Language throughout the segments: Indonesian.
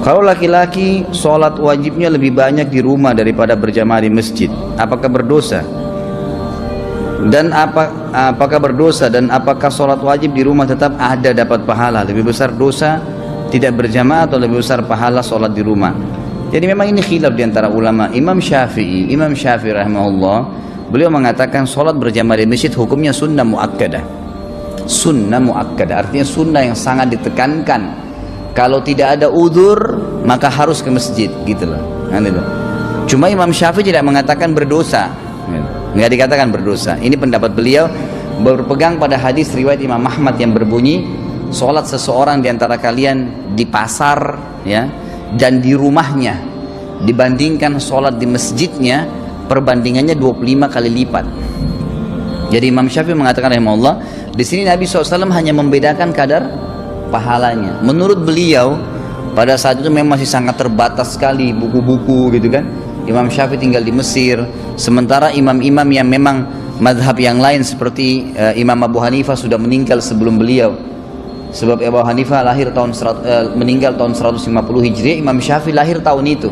Kalau laki-laki sholat wajibnya lebih banyak di rumah daripada berjamaah di masjid, apakah berdosa? Dan apakah berdosa, dan apakah sholat wajib di rumah tetap ada dapat pahala? Lebih besar dosa tidak berjamaah atau lebih besar pahala sholat di rumah? Jadi memang ini khilaf di antara ulama. Imam Syafi'i rahimahullah, beliau mengatakan sholat berjamaah di masjid hukumnya sunnah muakkadah. Sunnah muakkadah artinya sunnah yang sangat ditekankan. Kalau tidak ada udzur maka harus ke masjid, gitu loh. Cuma Imam Syafi'i tidak mengatakan berdosa, nggak dikatakan berdosa. Ini pendapat beliau berpegang pada hadis riwayat Imam Ahmad yang berbunyi, sholat seseorang di antara kalian di pasar ya dan di rumahnya dibandingkan sholat di masjidnya, perbandingannya 25 kali lipat. Jadi Imam Syafi'i mengatakan rahimahullah, di sini Nabi SAW hanya membedakan kadar pahalanya. Menurut beliau pada saat itu memang masih sangat terbatas sekali buku-buku gitu kan. Imam Syafi'i tinggal di Mesir, sementara imam-imam yang memang madhab yang lain seperti Imam Abu Hanifah sudah meninggal sebelum beliau. Sebab Abu Hanifah meninggal tahun 150 Hijriah, Imam Syafi'i lahir tahun itu.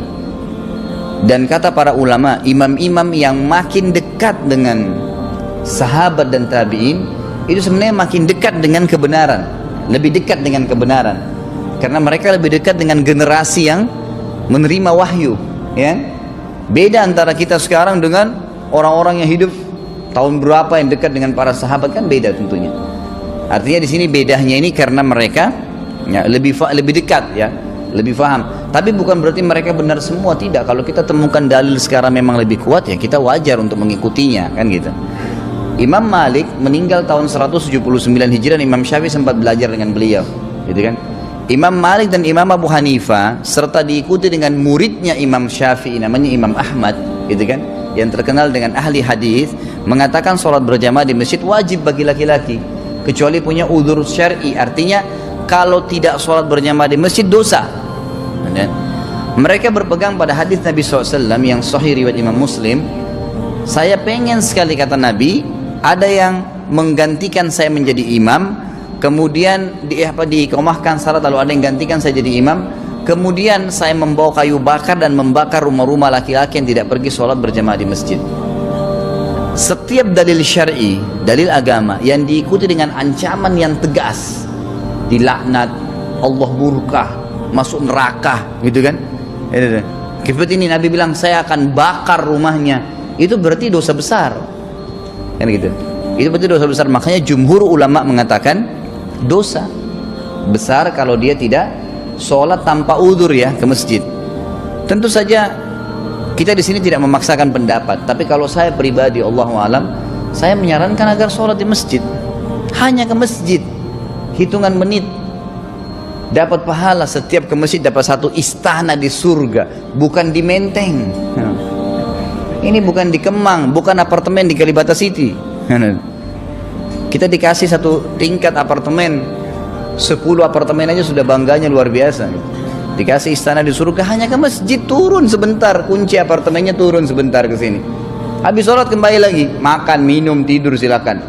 Dan kata para ulama, imam-imam yang makin dekat dengan sahabat dan tabi'in itu sebenarnya makin dekat dengan kebenaran, lebih dekat dengan kebenaran, karena mereka lebih dekat dengan generasi yang menerima wahyu ya. Beda antara kita sekarang dengan orang-orang yang hidup tahun berapa yang dekat dengan para sahabat, kan beda tentunya. Artinya di sini bedanya ini karena mereka ya, lebih dekat ya, lebih paham. Tapi bukan berarti mereka benar semua, tidak. Kalau kita temukan dalil sekarang memang lebih kuat ya kita wajar untuk mengikutinya, kan gitu. Imam Malik meninggal tahun 179 Hijriah, Imam Syafi'i sempat belajar dengan beliau, gitu kan. Imam Malik dan Imam Abu Hanifah serta diikuti dengan muridnya Imam Syafi'i namanya Imam Ahmad, gitu kan, yang terkenal dengan ahli hadis, mengatakan sholat berjamaah di masjid wajib bagi laki-laki kecuali punya udzur syar'i. Artinya kalau tidak sholat berjamaah di masjid dosa. Dan mereka berpegang pada hadis Nabi SAW yang sahih riwayat Imam Muslim. Saya pengen sekali, kata Nabi, ada yang menggantikan saya menjadi imam, kemudian diiqamahkan salat, lalu ada yang gantikan saya jadi imam, kemudian saya membawa kayu bakar dan membakar rumah-rumah laki-laki yang tidak pergi sholat berjamaah di masjid. Setiap dalil syar'i, dalil agama yang diikuti dengan ancaman yang tegas, dilaknat, Allah murka, masuk neraka, gitu kan. Seperti ini Nabi bilang saya akan bakar rumahnya, itu berarti dosa besar, kan gitu. Itu berarti dosa besar. Makanya jumhur ulama mengatakan dosa besar kalau dia tidak sholat tanpa udzur ya ke masjid. Tentu saja kita di sini tidak memaksakan pendapat, tapi kalau saya pribadi, Allahu a'lam, saya menyarankan agar sholat di masjid, hanya ke masjid, hitungan menit, dapat pahala. Setiap ke masjid dapat satu istana di surga, bukan di Menteng. Ini bukan di Kemang, bukan apartemen di Kalibata City. Kita dikasih satu tingkat apartemen, 10 apartemen aja sudah bangganya luar biasa. Dikasih istana di surga, hanya ke masjid, turun sebentar, kunci apartemennya, turun sebentar ke sini. Habis sholat kembali lagi, makan, minum, tidur, silakan.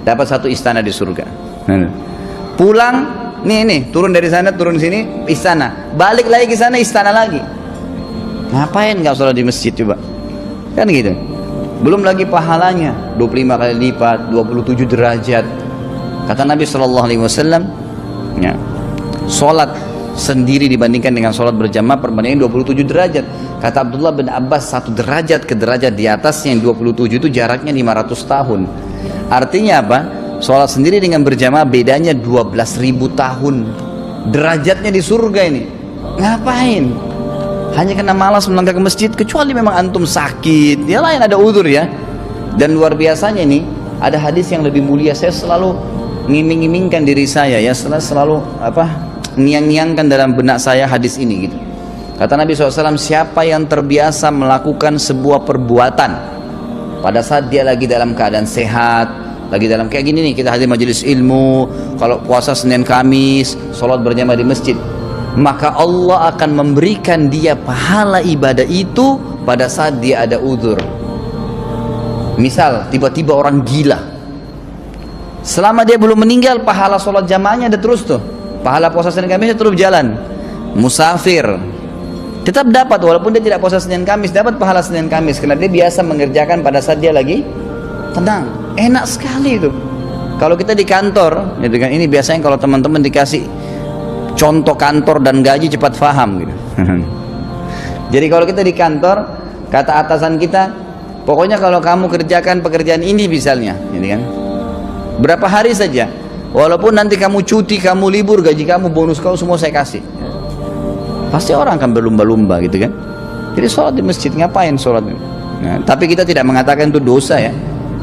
Dapat satu istana di surga. Pulang, nih turun dari sana, turun sini, istana. Balik lagi ke sana, istana lagi. Ngapain nggak sholat di masjid coba? Kan gitu. Belum lagi pahalanya 25 kali lipat, 27 derajat. Kata Nabi SAW ya, sholat sendiri dibandingkan dengan sholat berjamaah perbandingan 27 derajat. Kata Abdullah bin Abbas, 1 derajat ke derajat di atasnya yang 27 itu jaraknya 500 tahun. Artinya apa? Sholat sendiri dengan berjamaah bedanya 12.000 tahun. Derajatnya di surga ini. Ngapain? Hanya karena malas melangkah ke masjid, kecuali memang antum sakit, dia lain ada udzur ya. Dan luar biasanya nih, ada hadis yang lebih mulia. Saya selalu ngiming-ngimingkan diri saya ya, selalu niang-niangkan dalam benak saya hadis ini gitu. Kata Nabi SAW, siapa yang terbiasa melakukan sebuah perbuatan pada saat dia lagi dalam keadaan sehat, lagi dalam kayak gini nih, kita hadir majelis ilmu, kalau puasa Senin Kamis, sholat berjamaah di masjid, maka Allah akan memberikan dia pahala ibadah itu pada saat dia ada udzur. Misal tiba-tiba orang gila, selama dia belum meninggal pahala sholat jamaahnya ada terus tuh, pahala puasa Senin Kamis terus jalan. musafir tetap dapat, walaupun dia tidak puasa Senin Kamis, dapat pahala Senin Kamis karena dia biasa mengerjakan pada saat dia lagi tenang. Enak sekali itu. Kalau kita di kantor, gitu kan, ini biasanya kalau teman-teman dikasih contoh kantor dan gaji cepat paham gitu. Jadi kalau kita di kantor, kata atasan kita, pokoknya kalau kamu kerjakan pekerjaan ini misalnya, ini kan, berapa hari saja, walaupun nanti kamu cuti, kamu libur, gaji kamu, bonus kau semua saya kasih. Pasti orang akan berlumba-lumba gitu kan. Jadi sholat di masjid, ngapain sholat? Nah, tapi kita tidak mengatakan itu dosa ya,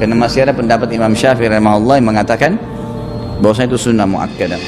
karena masih ada pendapat Imam Syafi'i rahimahullah yang mengatakan bahwasanya itu sunnah muakkadah.